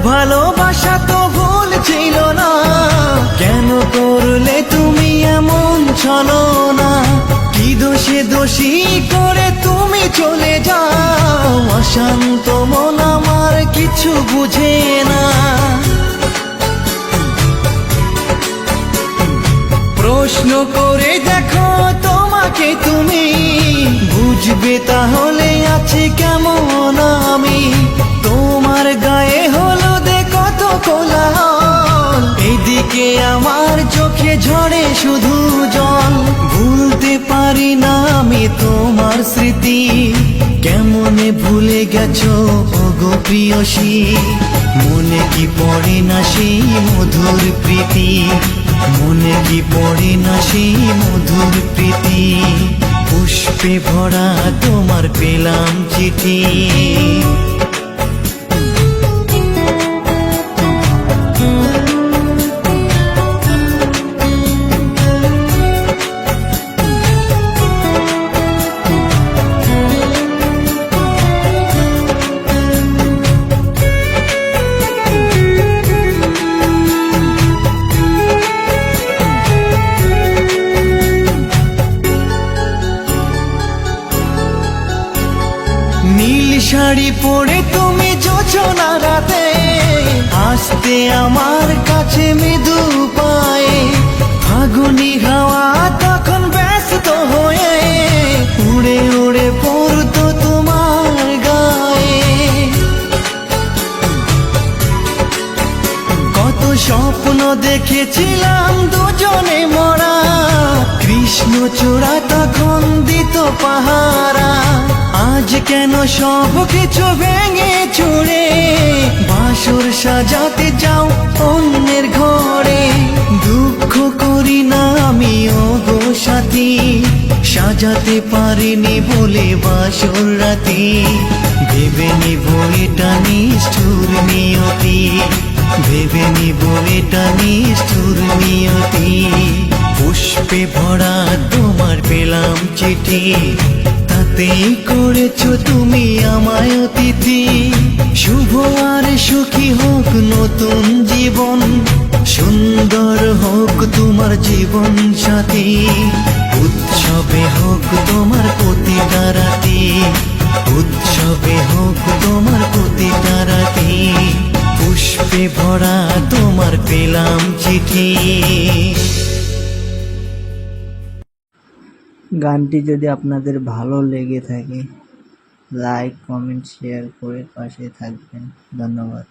ভালোবাসা তো ভুল ছিল না, কেন করলে তুমি এমন ছলনা? কি দোষে দোষী করে তুমি চলে যাও, অশান্ত মন আমার কিছু বুঝে না। প্রশ্ন করে দেখো তোমাকে তুমি, বুঝবে তাহলে আছি কেমন আমি। তোমার গায়ে হলুদে কত কোলাহল, এদিকে আমার চোখে ঝরে শুধু জল। ভুলতে পারি না আমি তোমার স্মৃতি, কেমনে ভুলে গেছো ওগো প্রিয়সী। মনে কি পড়ে না সেই মধুর প্রীতি, মনে কি পড়ে না সেই মধুর প্রীতি। পুষ্পে ভরা তোমার পেলাম চিঠি। নীল শাড়ি পরে তুমি যোছনা রাতে আসতে আমার কাছে মৃদু পায়ে। ফাগুনি হাওয়া তখন ব্যস্ত হয়ে উড়ে উড়ে পড়তো তোমার গায়ে। কত স্বপ্ন দেখেছিলাম দুজনে মরা, কৃষ্ণচূড়া তখন দিত পাহারা। আজ কেন সব কিছু ভেঙে চুরে বাসর সাজাতে যাও অন্যের ঘরে। দুঃখ করি না আমি ওগো সাথী, সাজাতে পারিনি বলে বাসর রাতে। ভেবে নিব এটা নিষ্ঠুর নিয়তি, ভেবে নিব এটা নিষ্ঠুর নিয়তি। পুষ্পে ভরা তোমার পেলাম চিঠি, তাতেই করেছো তুমি আমায় অতিথি। শুভ আর সুখী হোক নতুন জীবন, সুন্দর হোক তোমার জীবন সাথী। উৎসবে হোক তোমার প্রতিটা রাতি, উৎসবে হোক তোমার প্রতিটা রাতি। পুষ্পে ভরা তোমার পেলাম চিঠি। গানটি যদি আপনাদের ভালো লেগে থাকে লাইক, কমেন্ট, শেয়ার করে পাশে থাকবেন। ধন্যবাদ।